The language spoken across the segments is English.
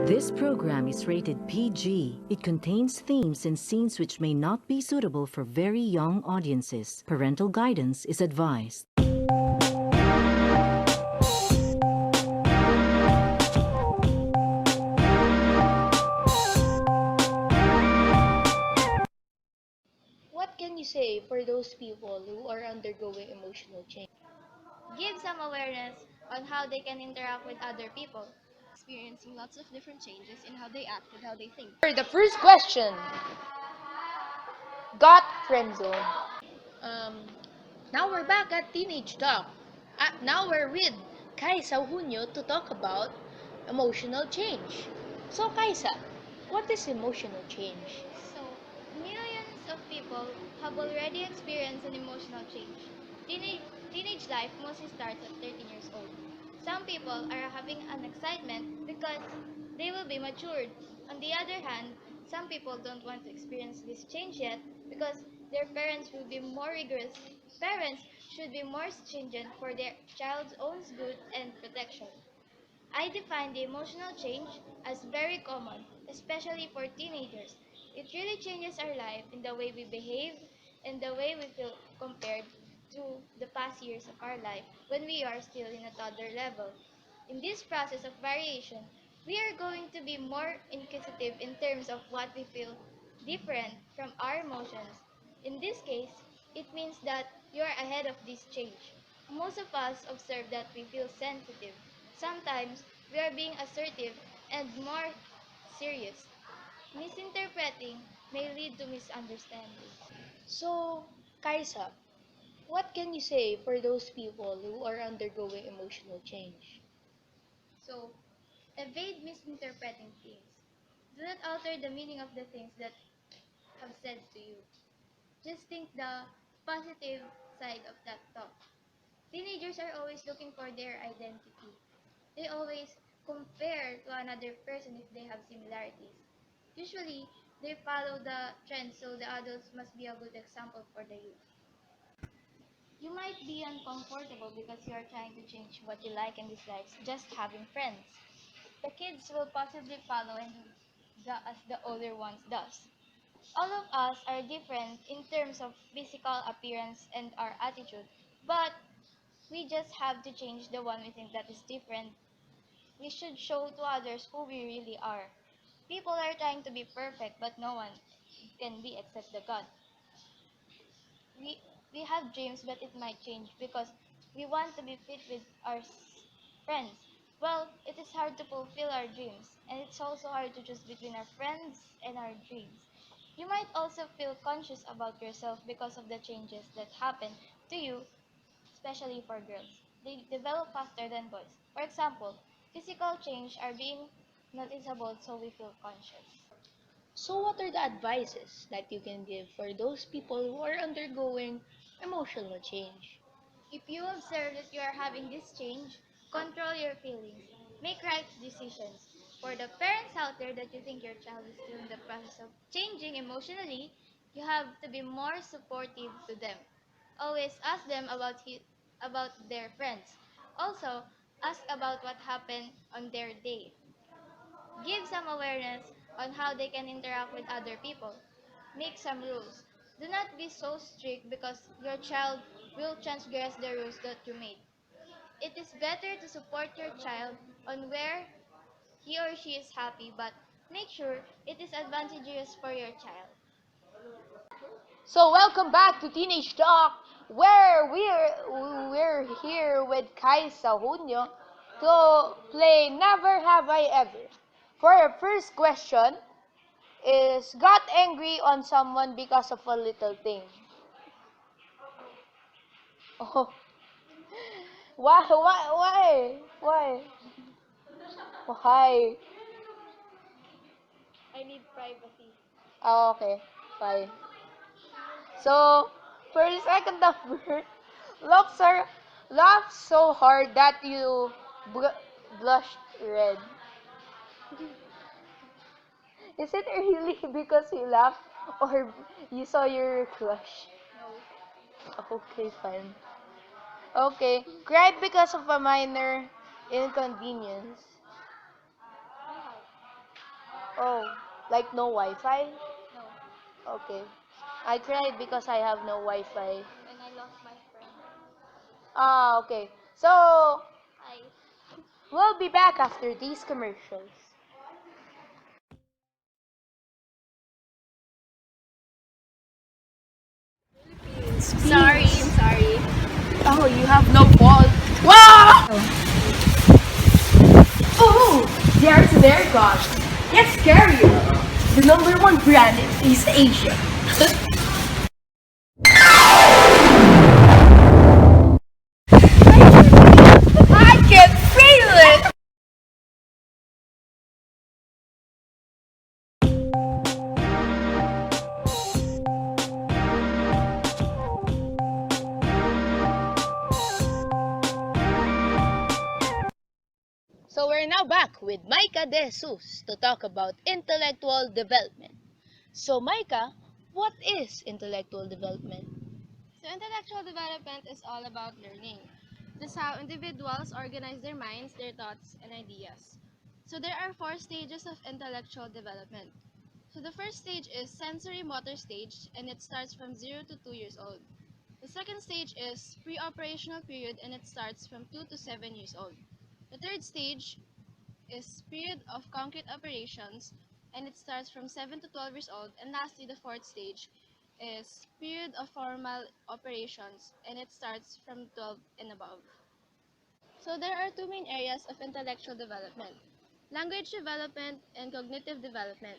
This program is rated PG. It contains themes and scenes which may not be suitable for very young audiences. Parental guidance is advised. What can you say for those people who are undergoing emotional change? Give some awareness on how they can interact with other people. Experiencing lots of different changes in how they act and how they think. For the first question, got friend zone. Um, Now we're back at Teenage Talk. Now we're with Kaisa Junio to talk about emotional change. So Kaisa, what is emotional change? So, millions of people have already experienced an emotional change. Teenage, teenage life mostly starts at 13 years old. Some people are having an excitement because they will be matured. On the other hand, some people don't want to experience this change yet because their parents will be more rigorous. Parents should be more stringent for their child's own good and protection. I define the emotional change as very common, especially for teenagers. It really changes our life in the way we behave and the way we feel compared to the past years of our life when we are still in a toddler level. In this process of variation, we are going to be more inquisitive in terms of what we feel different from our emotions. In this case, it means that you are ahead of this change. Most of us observe that we feel sensitive. Sometimes we are being assertive and more serious. Misinterpreting may lead to misunderstanding. So, Kaisa, what can you say for those people who are undergoing emotional change? So, evade misinterpreting things. Do not alter the meaning of the things that have said to you. Just think the positive side of that thought. Teenagers are always looking for their identity. They always compare to another person if they have similarities. Usually, they follow the trend, so the adults must be a good example for the youth. You might be uncomfortable because you are trying to change what you like and dislikes just having friends. The kids will possibly follow and do as the older ones does. All of us are different in terms of physical appearance and our attitude, but we just have to change the one we think that is different. We should show to others who we really are. People are trying to be perfect, but no one can be except the God. We we have dreams, but it might change because we want to be fit with our friends. Well, it is hard to fulfill our dreams, and it's also hard to choose between our friends and our dreams. You might also feel conscious about yourself because of the changes that happen to you, especially for girls. They develop faster than boys. For example, physical change are being noticeable, so we feel conscious. So, what are the advices that you can give for those people who are undergoing emotional change? If you observe that you are having this change, control your feelings. Make right decisions. For the parents out there that you think your child is still in the process of changing emotionally, you have to be more supportive to them. Always ask them about their friends. Also, ask about what happened on their day. Give some awareness on how they can interact with other people. Make some rules. Do not be so strict because your child will transgress the rules that you made. It is better to support your child on where he or she is happy, but make sure it is advantageous for your child. So, welcome back to Teenage Talk, where we're here with Kaisa Junio to play Never Have I Ever. For our first question is got angry on someone because of a little thing. Oh, why? Why? I need privacy. Oh, okay, fine. So, for the second number, laugh, sir, laugh so hard that you blushed red. Is it really because you laughed or you saw your crush? Okay, fine. Okay, cried because of a minor inconvenience. Oh, like no Wi-Fi? No. Okay. I cried because I have no Wi-Fi. And I lost my friend. Ah, okay. So, I we'll be back after these commercials. Sorry, I'm sorry. Oh, you have no fault. Wow! Oh, there's their gosh. Get scarier. The number one brand in East Asia. I can feel it. So we're now back with Micah De Jesus to talk about intellectual development. So Micah, what is intellectual development? So intellectual development is all about learning. This is how individuals organize their minds, their thoughts, and ideas. So there are 4 stages of intellectual development. So the first stage is sensory motor stage, and it starts from 0 to 2 years old. The second stage is pre-operational period, and it starts from 2 to 7 years old. The third stage is period of concrete operations, and it starts from 7 to 12 years old. And lastly, the fourth stage is period of formal operations, and it starts from 12 and above. So there are 2 main areas of intellectual development: language development and cognitive development.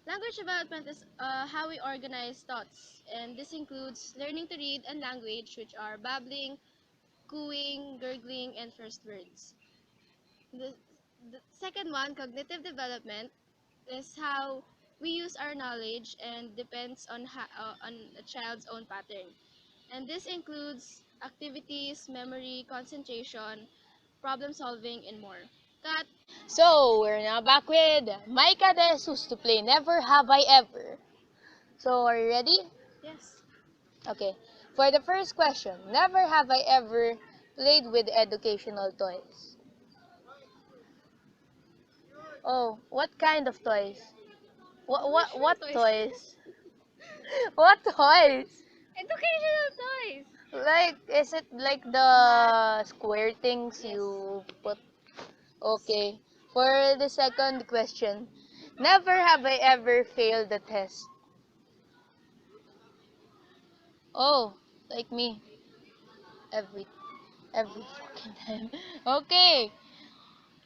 Language development is how we organize thoughts, and this includes learning to read and language, which are babbling, cooing, gurgling, and first words. The, the second one, cognitive development, is how we use our knowledge and depends on a child's own pattern. And this includes activities, memory, concentration, problem solving, and more. Cut. So we're now back with Micah De Jesus to play Never Have I Ever. So are you ready? Yes. Okay. For the first question, never have I ever played with educational toys. Oh, what kind of toys? What Toys. toys? What toys? Educational toys. Like, is it like the square things you put? Okay. For the second question, never have I ever failed the test. Oh, like me. Every every fucking time. Okay.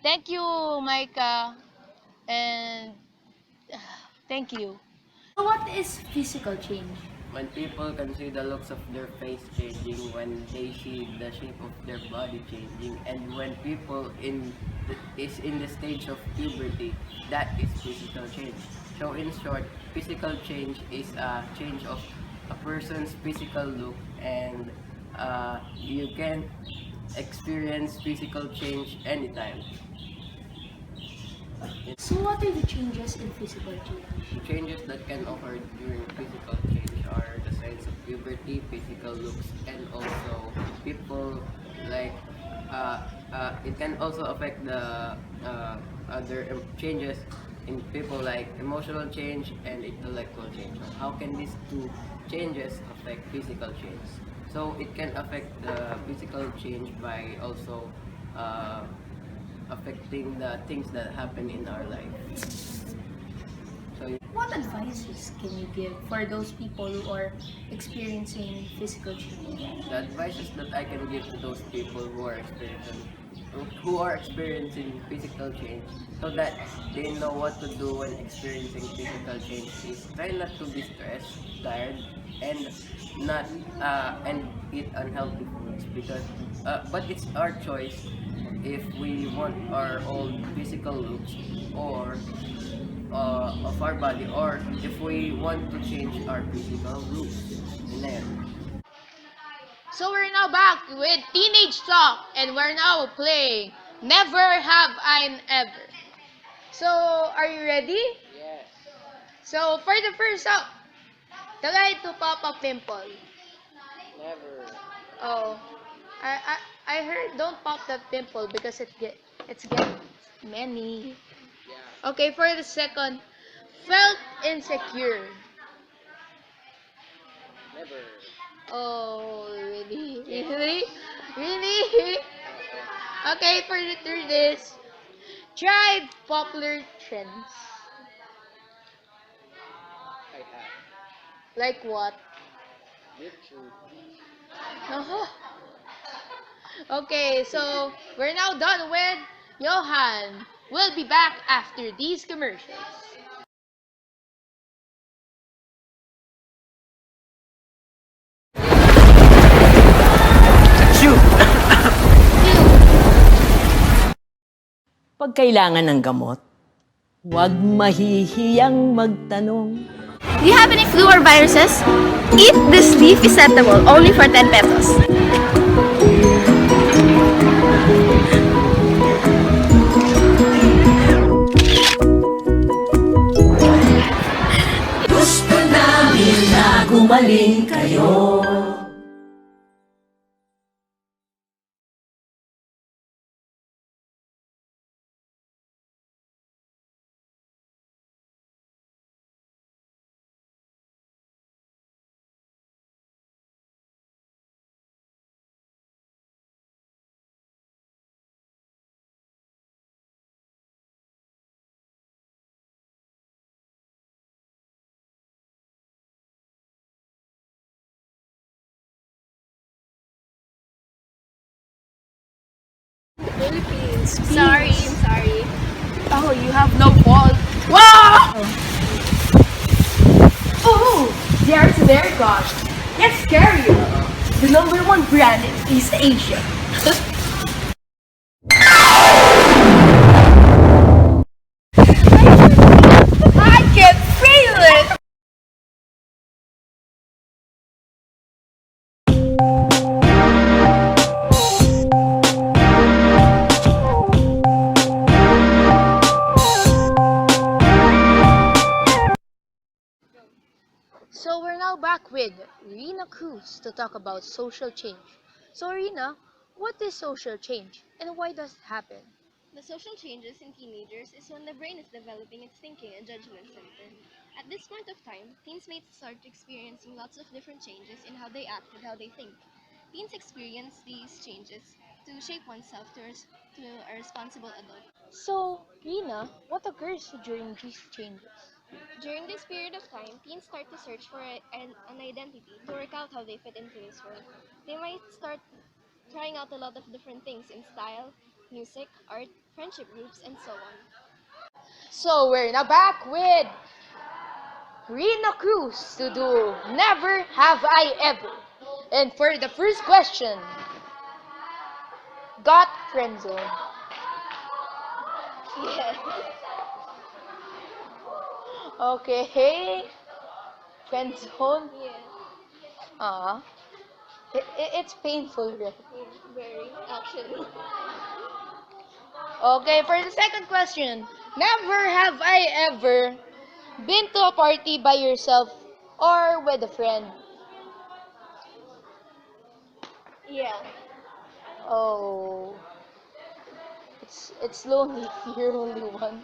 Thank you, Micah. And thank you. So what is physical change? When people can see the looks of their face changing, when they see the shape of their body changing, and when people is in the stage of puberty, that is physical change. So in short, physical change is a change of a person's physical look, and you can experience physical change anytime. So what are the changes in physical change? The changes that can occur during physical change are the signs of puberty, physical looks, and also people like it can also affect the other changes in people like emotional change and intellectual change. So how can these two changes affect physical change? So it can affect the physical change by also uh, affecting the things that happen in our life. So What advices can you give for those people who are experiencing physical change? the advices that I can give to those people who are experiencing physical change, so that they know what to do when experiencing physical change, is try not to be stressed, tired, and not and eat unhealthy foods, because but it's our choice if we want our old physical looks or of our body, or if we want to change our physical looks. And then, So we're now back with Teenage Talk and we're now playing Never Have I Ever. So are you ready? yes, So for the first song, try to pop a pimple. never. Oh, I heard don't pop that pimple because it's get many. Yeah. Okay, for the second, felt insecure. Never. Oh, really? Really? Really? Okay, for the third is, tried popular trends. I have. Like what? YouTube. Okay, so we're now done with Johan. We'll be back after these commercials. Pag kailangan ng gamot, huwag mahihiyang magtanong. Do you have any flu or viruses? Eat this leaf Isetable only for 10 pesos. Gusto namin na gumaling kayo. Sorry, I'm sorry. Oh, you have no fault. Wow! Oh, there's their god. That's scary. The number one brand in East Asia. I can feel it. So we're now back with Rina Cruz to talk about social change. So Rina, what is social change and why does it happen? The social changes in teenagers is when the brain is developing its thinking and judgment center. At this point of time, teens may start experiencing lots of different changes in how they act and how they think. Teens experience these changes to shape oneself to a responsible adult. So Rina, what occurs during these changes? During this period of time, teens start to search for an identity to work out how they fit into this world. They might start trying out a lot of different things in style, music, art, friendship groups, and so on. So we're now back with Rina Cruz to do Never Have I Ever. And for the first question, got friendzone. Yes. Okay, friendzone. Yes. Ah, it's painful, right? Very, actually. Okay, for the second question, never have I ever been to a party by yourself or with a friend. Yeah. Oh, it's lonely if you're only one.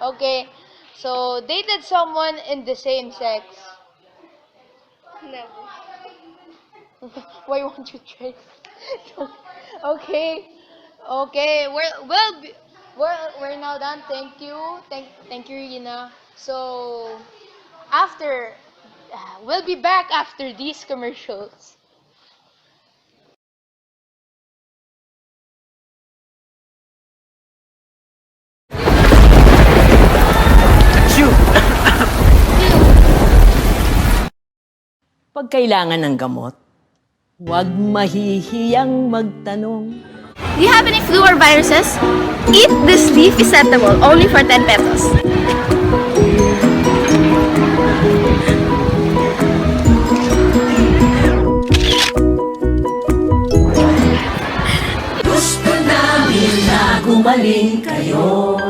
Okay, so dated someone in the same sex. Never. Why won't you try? Okay, okay, we're now done. Thank you, thank you, Rina. So after we'll be back after these commercials. Pag kailangan ng gamot, huwag mahihiyang magtanong. Do you have any flu or viruses? Eat this leaf Isetable only for 10 pesos. Gusto namin na gumaling kayo.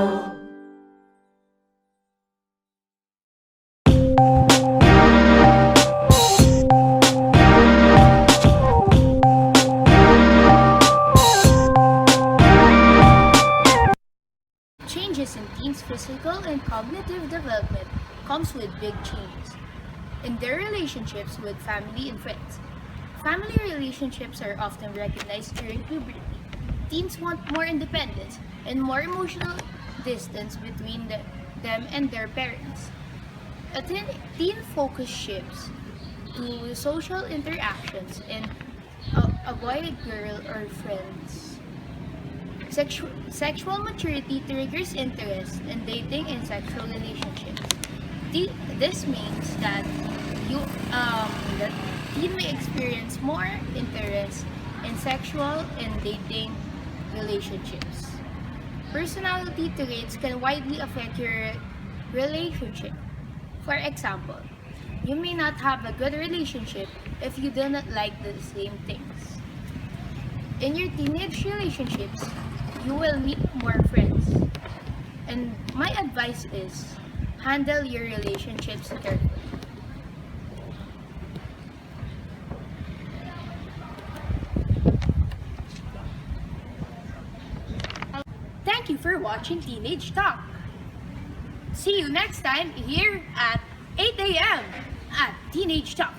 changes in teens' physical and cognitive development comes with big changes in their relationships with family and friends. Family relationships are often recognized during puberty. Teens want more independence and more emotional distance between them and their parents. A teen focus shifts to social interactions and a boy, girl, or friends. Sexual maturity triggers interest in dating and sexual relationships. This means that that teen may experience more interest in sexual and dating relationships. Personality traits can widely affect your relationship. For example, you may not have a good relationship if you do not like the same things. In your teenage relationships, you will meet more friends. And my advice is, handle your relationships carefully. Thank you for watching Teenage Talk. See you next time here at 8 a.m. at Teenage Talk.